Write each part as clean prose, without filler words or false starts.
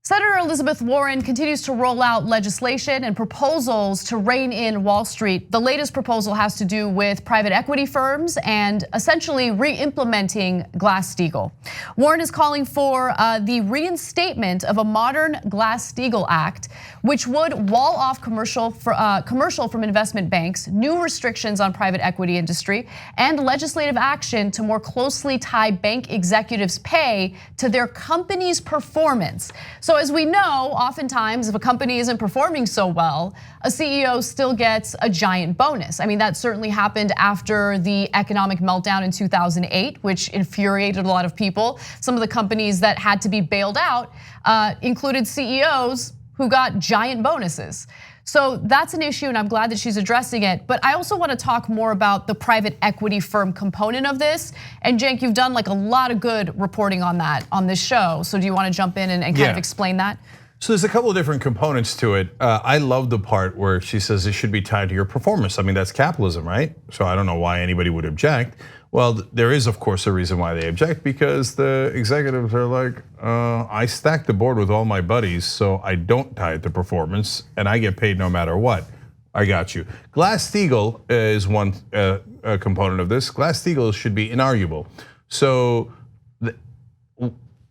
Senator Elizabeth Warren continues to roll out legislation and proposals to rein in Wall Street. The latest proposal has to do with private equity firms and essentially re-implementing Glass-Steagall. Warren is calling for the reinstatement of a modern Glass-Steagall Act, which would wall off commercial from investment banks, new restrictions on private equity industry, and legislative action to more closely tie bank executives' pay to their company's performance. So as we know, oftentimes if a company isn't performing so well, a CEO still gets a giant bonus. I mean, that certainly happened after the economic meltdown in 2008, which infuriated a lot of people. Some of the companies that had to be bailed out included CEOs who got giant bonuses. So that's an issue, and I'm glad that she's addressing it. But I also want to talk more about the private equity firm component of this. And Cenk, you've done like a lot of good reporting on that on this show. So do you want to jump in and kind of explain that? So there's a couple of different components to it. I love the part where she says it should be tied to your performance. I mean, that's capitalism, right? So I don't know why anybody would object. Well, there is of course a reason why they object, because the executives are like, I stack the board with all my buddies, so I don't tie it to performance, and I get paid no matter what. I got you. Glass-Steagall is one component of this. Glass-Steagall should be inarguable. So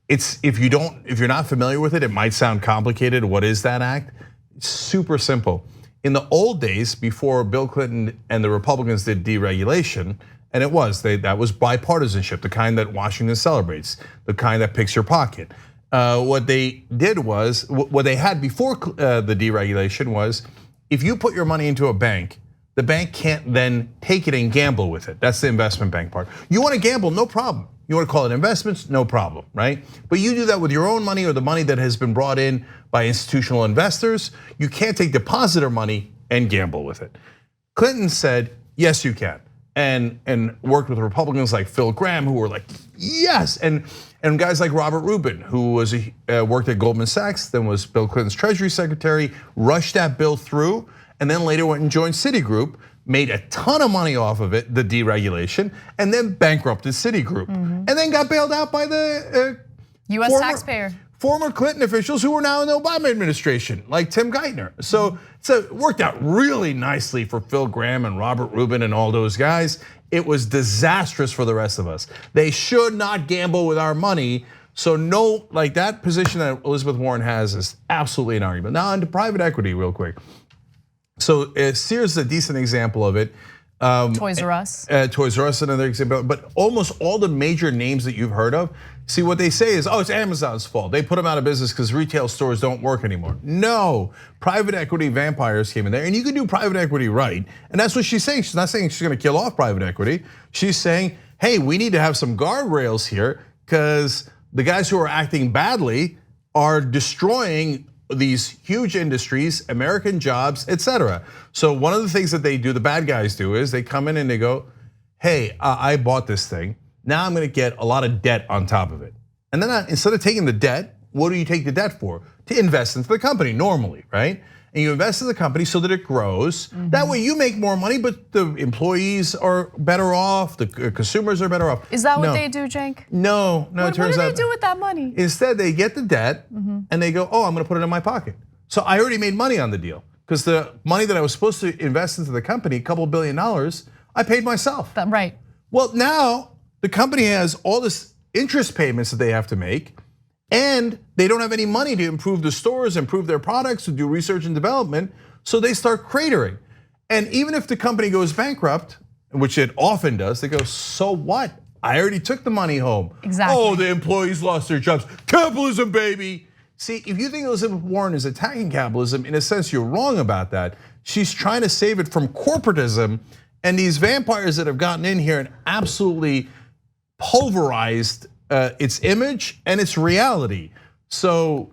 if you're not familiar with it, it might sound complicated. What is that act? It's super simple. In the old days, before Bill Clinton and the Republicans did deregulation, and that was bipartisanship, the kind that Washington celebrates, the kind that picks your pocket. What they did was, what they had before the deregulation was, if you put your money into a bank, the bank can't then take it and gamble with it. That's the investment bank part. You want to gamble, no problem. You want to call it investments, no problem, right? But you do that with your own money or the money that has been brought in by institutional investors. You can't take depositor money and gamble with it. Clinton said, yes, you can. And worked with Republicans like Phil Gramm, who were like, yes, and guys like Robert Rubin, who was worked at Goldman Sachs, then was Bill Clinton's Treasury Secretary, rushed that bill through, and then later went and joined Citigroup, made a ton of money off of it, the deregulation, and then bankrupted Citigroup, and then got bailed out by the US taxpayer. Former Clinton officials who were now in the Obama administration, like Tim Geithner. So it worked out really nicely for Phil Gramm and Robert Rubin and all those guys. It was disastrous for the rest of us. They should not gamble with our money. So no, like that position that Elizabeth Warren has is absolutely an argument. Now into private equity real quick. So Sears is a decent example of it. Toys R Us. Toys R Us, another example. But almost all the major names that you've heard of, see what they say is, it's Amazon's fault. They put them out of business because retail stores don't work anymore. No, private equity vampires came in there, and you can do private equity right. And that's what she's saying. She's not saying she's going to kill off private equity. She's saying, hey, we need to have some guardrails here because the guys who are acting badly are destroying these huge industries, American jobs, etc. So one of the things that they do, the bad guys do, is they come in and they go, hey, I bought this thing. Now I'm gonna get a lot of debt on top of it. And then instead of taking the debt, what do you take the debt for? To invest into the company normally, right? And you invest in the company so that it grows. That way you make more money, but the employees are better off, the consumers are better off. Is that what they do, Cenk? No, it turns out. What do they do with that money? Instead, they get the debt and they go, I'm gonna put it in my pocket. So I already made money on the deal because the money that I was supposed to invest into the company, a couple $1 billion, I paid myself. Right. Well, now the company has all this interest payments that they have to make, and they don't have any money to improve the stores, improve their products, to do research and development, so they start cratering. And even if the company goes bankrupt, which it often does, they go, so what? I already took the money home. Exactly. Oh, the employees lost their jobs. Capitalism, baby. See, if you think Elizabeth Warren is attacking capitalism, in a sense, you're wrong about that. She's trying to save it from corporatism, and these vampires that have gotten in here and absolutely pulverized its image and its reality. So,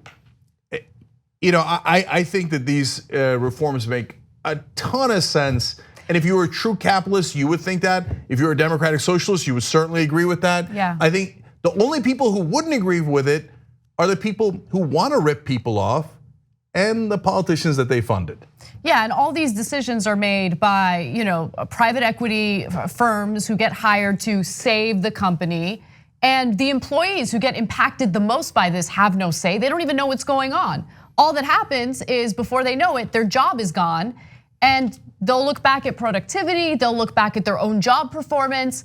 I think that these reforms make a ton of sense. And if you were a true capitalist, you would think that. If you're a democratic socialist, you would certainly agree with that. Yeah. I think the only people who wouldn't agree with it are the people who want to rip people off and the politicians that they funded. Yeah, and all these decisions are made by private equity firms who get hired to save the company. And the employees who get impacted the most by this have no say. They don't even know what's going on. All that happens is before they know it, their job is gone, and they'll look back at productivity, they'll look back at their own job performance.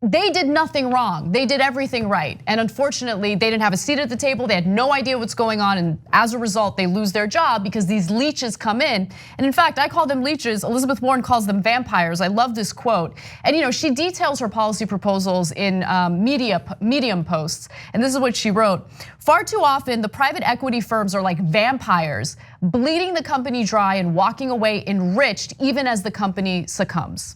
They did nothing wrong, they did everything right. And unfortunately, they didn't have a seat at the table, they had no idea what's going on, and as a result, they lose their job because these leeches come in. And in fact, I call them leeches, Elizabeth Warren calls them vampires. I love this quote. And she details her policy proposals in Medium posts. And this is what she wrote. Far too often, the private equity firms are like vampires, bleeding the company dry and walking away enriched even as the company succumbs.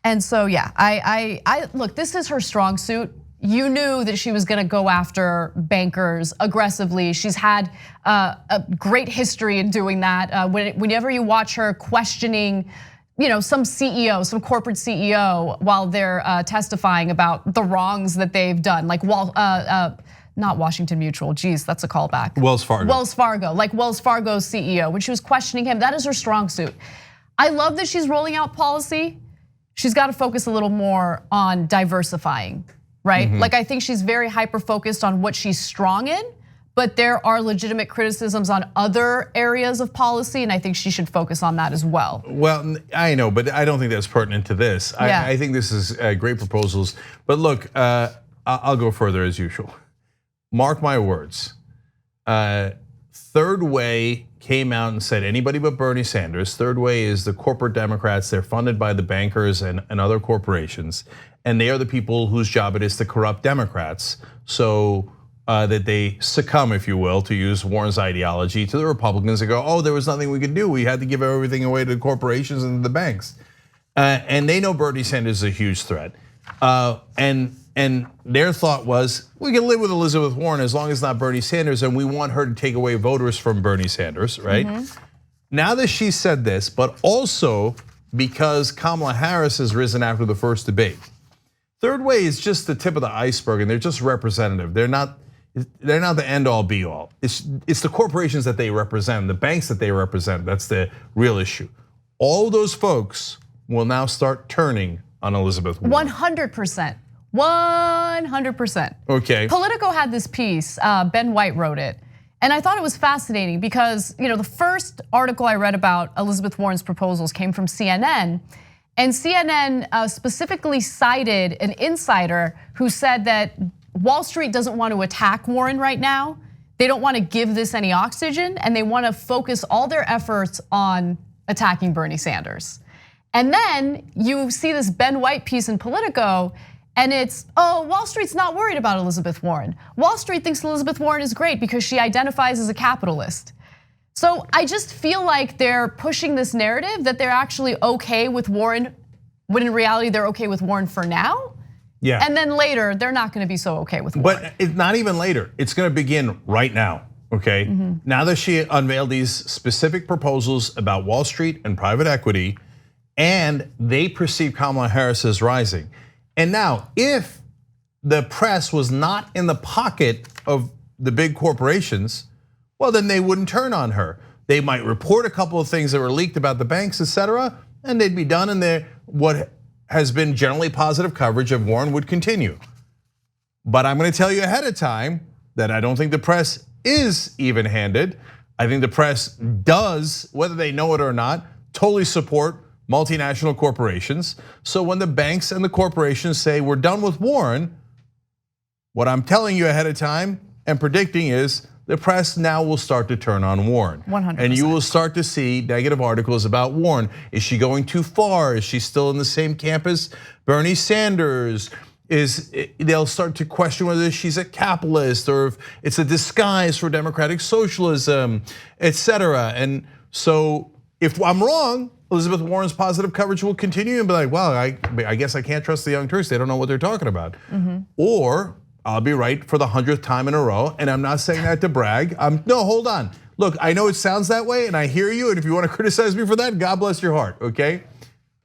And so, yeah, I look, this is her strong suit. You knew that she was gonna go after bankers aggressively. She's had a great history in doing that. Whenever you watch her questioning, some CEO, some corporate CEO, while they're testifying about the wrongs that they've done, like not Washington Mutual, geez, that's a callback. Wells Fargo. Wells Fargo, like Wells Fargo's CEO, when she was questioning him, that is her strong suit. I love that she's rolling out policy. She's got to focus a little more on diversifying, right? Like I think she's very hyper-focused on what she's strong in, but there are legitimate criticisms on other areas of policy, and I think she should focus on that as well. Well, I know, but I don't think that's pertinent to this. Yeah. I think this is great proposals. But look, I'll go further as usual. Mark my words. Third Way came out and said anybody but Bernie Sanders. Third Way is the corporate Democrats. They're funded by the bankers and other corporations. And they are the people whose job it is to corrupt Democrats so that they succumb, if you will, to use Warren's ideology, to the Republicans and go, oh, there was nothing we could do. We had to give everything away to the corporations and the banks. And they know Bernie Sanders is a huge threat. And their thought was, we can live with Elizabeth Warren as long as not Bernie Sanders, and we want her to take away voters from Bernie Sanders, right? Now that she said this, but also because Kamala Harris has risen after the first debate. Third Way is just the tip of the iceberg, and they're just representative. They're not the end all be all. It's the corporations that they represent, the banks that they represent, that's the real issue. All those folks will now start turning on Elizabeth Warren. 100%. 100%. Okay. Politico had this piece, Ben White wrote it. And I thought it was fascinating because the first article I read about Elizabeth Warren's proposals came from CNN. And CNN specifically cited an insider who said that Wall Street doesn't want to attack Warren right now. They don't want to give this any oxygen, and they want to focus all their efforts on attacking Bernie Sanders. And then you see this Ben White piece in Politico, and it's, oh, Wall Street's not worried about Elizabeth Warren. Wall Street thinks Elizabeth Warren is great because she identifies as a capitalist. So I just feel like they're pushing this narrative that they're actually okay with Warren, when in reality they're okay with Warren for now. Yeah. And then later, they're not gonna be so okay with Warren. But it's not even later, it's gonna begin right now, okay? Now that she unveiled these specific proposals about Wall Street and private equity, and they perceive Kamala Harris as rising. And now, if the press was not in the pocket of the big corporations, well, then they wouldn't turn on her. They might report a couple of things that were leaked about the banks, etc., and they'd be done, and what has been generally positive coverage of Warren would continue. But I'm gonna tell you ahead of time that I don't think the press is even-handed. I think the press does, whether they know it or not, totally support multinational corporations. So when the banks and the corporations say we're done with Warren, what I'm telling you ahead of time and predicting is the press now will start to turn on Warren. 100%. And you will start to see negative articles about Warren. Is she going too far? Is she still in the same camp as Bernie Sanders? They'll start to question whether she's a capitalist or if it's a disguise for democratic socialism, etc. And so if I'm wrong, Elizabeth Warren's positive coverage will continue and be like, well, I guess I can't trust the Young Turks. They don't know what they're talking about. Or I'll be right for the 100th time in a row, and I'm not saying that to brag. No, hold on. Look, I know it sounds that way, and I hear you, and if you want to criticize me for that, God bless your heart, okay?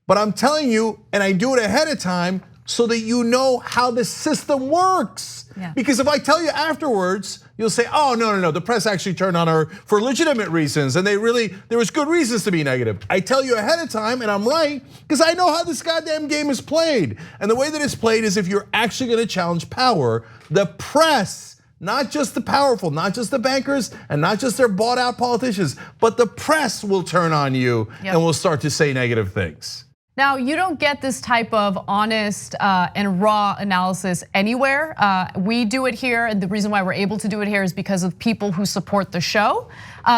But I'm telling you, and I do it ahead of time, so that you know how the system works. Yeah. Because if I tell you afterwards, you'll say, oh, no, the press actually turned on her for legitimate reasons and there was good reasons to be negative. I tell you ahead of time and I'm right because I know how this goddamn game is played. And the way that it's played is if you're actually gonna challenge power, the press, not just the powerful, not just the bankers, and not just their bought out politicians, but the press will turn on you and will start to say negative things. Now, you don't get this type of honest and raw analysis anywhere. We do it here, and the reason why we're able to do it here is because of people who support the show.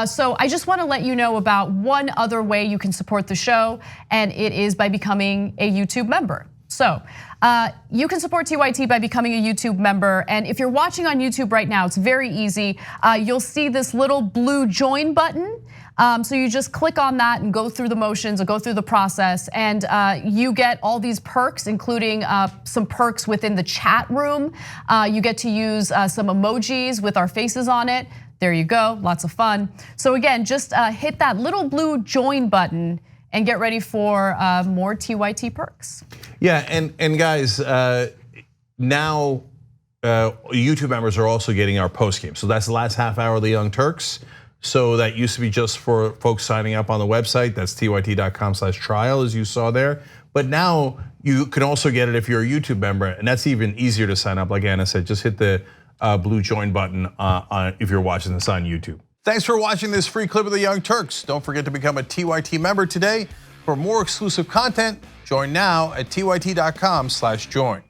So I just want to let you know about one other way you can support the show, and it is by becoming a YouTube member. So you can support TYT by becoming a YouTube member, and if you're watching on YouTube right now, it's very easy. You'll see this little blue join button. So you just click on that and go through the motions or go through the process, and you get all these perks, including some perks within the chat room. You get to use some emojis with our faces on it. There you go, lots of fun. So again, just hit that little blue join button and get ready for more TYT perks. Yeah, and guys, now YouTube members are also getting our post game. So that's the last half hour of the Young Turks. So that used to be just for folks signing up on the website. That's tyt.com/trial, as you saw there. But now you can also get it if you're a YouTube member, and that's even easier to sign up. Like Anna said, just hit the blue join button if you're watching this on YouTube. Thanks for watching this free clip of the Young Turks. Don't forget to become a TYT member today. For more exclusive content, join now at tyt.com/join.